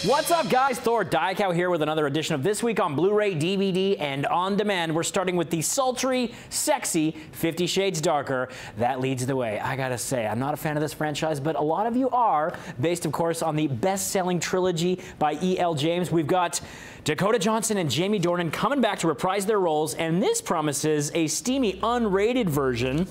What's up, guys? Thor Diakow here with another edition of This Week on Blu-ray, DVD, and On Demand. We're starting with the sultry, sexy 50 Shades Darker. That leads the way. I gotta say, I'm not a fan of this franchise, but a lot of you are, based, of course, on the best-selling trilogy by E.L. James. We've got Dakota Johnson and Jamie Dornan coming back to reprise their roles, and this promises a steamy, unrated version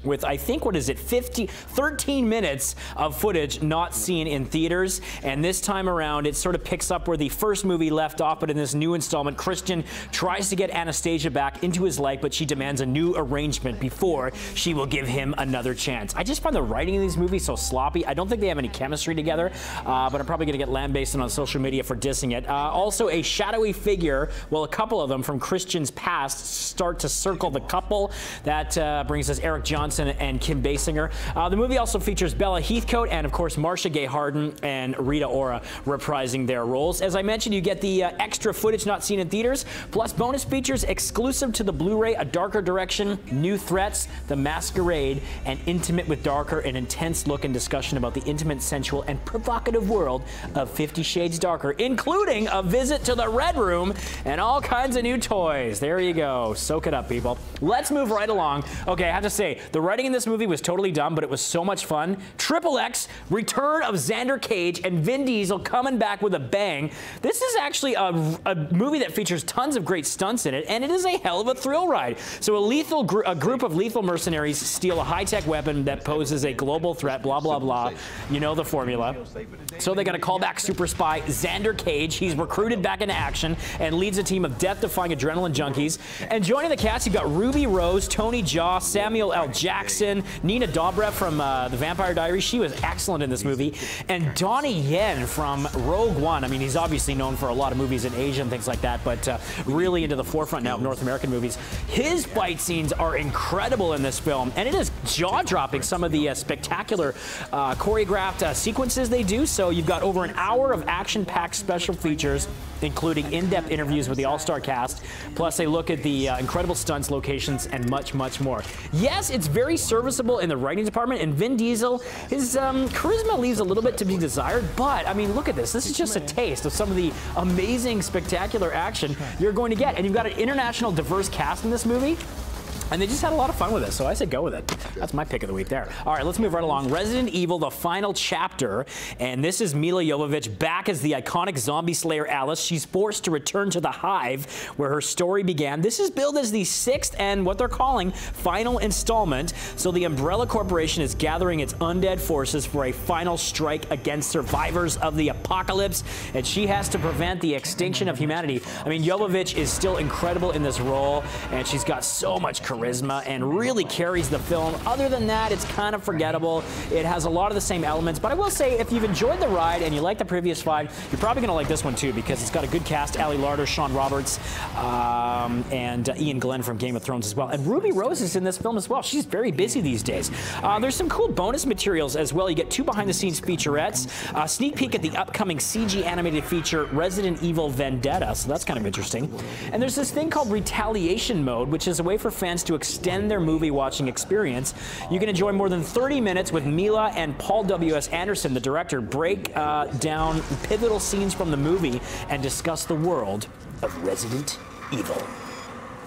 with, I think, what is it, 13 minutes of footage not seen in theaters. And this time around, it sort of picks up where the first movie left off, but in this new installment, Christian tries to get Anastasia back into his life, but she demands a new arrangement before she will give him another chance. I just find the writing in these movies so sloppy. I don't think they have any chemistry together, but I'm probably going to get lambasted on social media for dissing it. Also, a shadowy figure, well, a couple of them from Christian's past start to circle the couple. That brings us Eric Johnson and Kim Basinger. The movie also features Bella Heathcote and, of course, Marcia Gay Harden and Rita Ora reprising their roles. As I mentioned, you get the extra footage not seen in theaters, plus bonus features exclusive to the Blu-ray, A Darker Direction, New Threats, The Masquerade, and Intimate with Darker, an intense look and discussion about the intimate, sensual, and provocative world of 50 Shades Darker, including a visit to the Red Room and all kinds of new toys. There you go. Soak it up, people. Let's move right along. Okay, I have to say, the writing in this movie was totally dumb, but it was so much fun. XXX, return of Xander Cage and Vin Diesel coming back with a bang. This is actually a movie that features tons of great stunts in it, and it is a hell of a thrill ride. So a group of lethal mercenaries steal a high-tech weapon that poses a global threat, blah, blah, blah. You know the formula. So they got to call back super spy Xander Cage. He's recruited back into action and leads a team of death-defying adrenaline junkies. And joining the cast, you've got Ruby Rose, Tony Jaa, Samuel L. Jackson, Nina Dobrev from The Vampire Diaries. She was excellent in this movie. And Donnie Yen from Rogue One. I mean, he's obviously known for a lot of movies in Asia and things like that, but really into the forefront now of North American movies. His fight scenes are incredible in this film, and it is jaw-dropping, some of the spectacular choreographed sequences they do. So you've got over an hour of action-packed special features, including in-depth interviews with the all-star cast, plus a look at the incredible stunts, locations, and much, much more. Yes, it's very serviceable in the writing department, and Vin Diesel, his charisma leaves a little bit to be desired, but, I mean, look at this. This is just a taste of some of the amazing, spectacular action you're going to get. And you've got an international, diverse cast in this movie. And they just had a lot of fun with it, so I said go with it. That's my pick of the week there. All right, let's move right along. Resident Evil, the final chapter. And this is Milla Jovovich back as the iconic zombie slayer Alice. She's forced to return to the Hive, where her story began. This is billed as the 6th and what they're calling final installment. So the Umbrella Corporation is gathering its undead forces for a final strike against survivors of the apocalypse. And she has to prevent the extinction of humanity. I mean, Jovovich is still incredible in this role, and she's got so much charisma and really carries the film. Other than that, it's kind of forgettable. It has a lot of the same elements, but I will say, if you've enjoyed the ride and you like the previous 5, you're probably going to like this one too, because it's got a good cast. Ali Larter, Sean Roberts, and Ian Glenn from Game of Thrones as well. And Ruby Rose is in this film as well. She's very busy these days. There's some cool bonus materials as well. You get 2 behind-the-scenes featurettes, a sneak peek at the upcoming CG animated feature Resident Evil Vendetta, so that's kind of interesting. And there's this thing called Retaliation Mode, which is a way for fans to extend their movie watching experience. You can enjoy more than 30 minutes with Mila and Paul W.S. Anderson, the director, break down pivotal scenes from the movie and discuss the world of Resident Evil.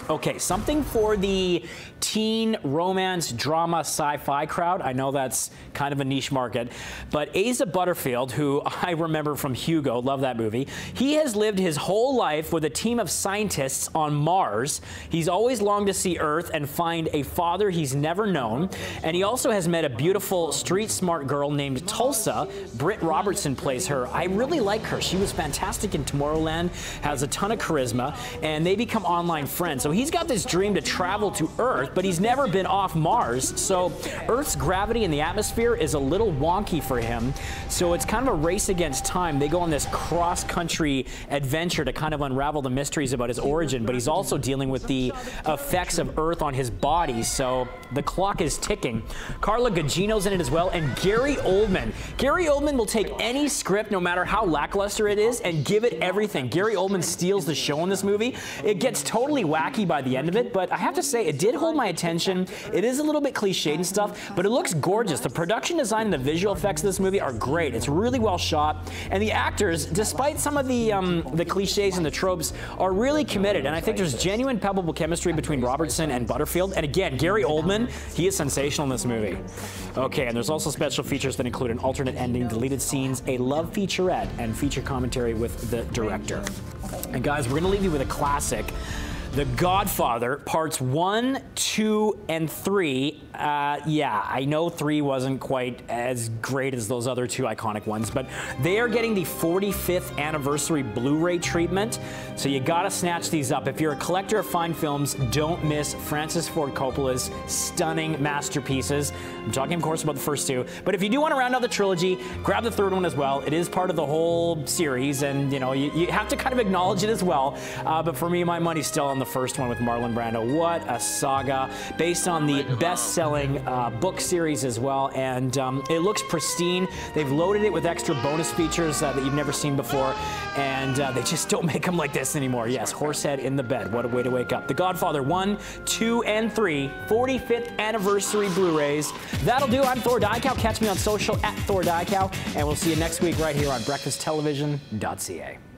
Okay, something for the teen romance drama sci-fi crowd. I know that's kind of a niche market, but Asa Butterfield, who I remember from Hugo, love that movie, he has lived his whole life with a team of scientists on Mars. He's always longed to see Earth and find a father he's never known, and he also has met a beautiful street-smart girl named Tulsa. Britt Robertson plays her. I really like her. She was fantastic in Tomorrowland, has a ton of charisma, and they become online friends. So he's got this dream to travel to Earth, but he's never been off Mars, so Earth's gravity in the atmosphere is a little wonky for him, so it's kind of a race against time. They go on this cross-country adventure to kind of unravel the mysteries about his origin, but he's also dealing with the effects of Earth on his body, so the clock is ticking. Carla Gugino's in it as well, and Gary Oldman. Gary Oldman will take any script, no matter how lackluster it is, and give it everything. Gary Oldman steals the show in this movie. It gets totally wacky wacky by the end of it, but I have to say it did hold my attention. It is a little bit cliched and stuff, but it looks gorgeous. The production design and the visual effects of this movie are great. It's really well shot, and the actors, despite some of the cliches and the tropes, are really committed. And I think there's genuine, palpable chemistry between Robertson and Butterfield. And again, Gary Oldman, he is sensational in this movie. Okay, and there's also special features that include an alternate ending, deleted scenes, a love featurette, and feature commentary with the director. And guys, we're gonna leave you with a classic. The Godfather, parts 1, 2, and 3. Yeah, I know 3 wasn't quite as great as those other 2 iconic ones, but they are getting the 45th anniversary Blu-ray treatment, so you gotta snatch these up. If you're a collector of fine films, don't miss Francis Ford Coppola's stunning masterpieces. I'm talking, of course, about the first 2, but if you do want to round out the trilogy, grab the 3rd one as well. It is part of the whole series, and you know, you have to kind of acknowledge it as well, but for me, my money's still on the first one with Marlon Brando. What a saga, based on the best-selling book series as well, and it looks pristine. They've loaded it with extra bonus features that you've never seen before, and they just don't make them like this anymore. Yes, Horsehead in the bed. What a way to wake up. The Godfather 1, 2, and 3, 45th anniversary Blu-rays. That'll do. I'm Thor Diecow. Catch me on social at Thor Diecow, and we'll see you next week right here on breakfasttelevision.ca.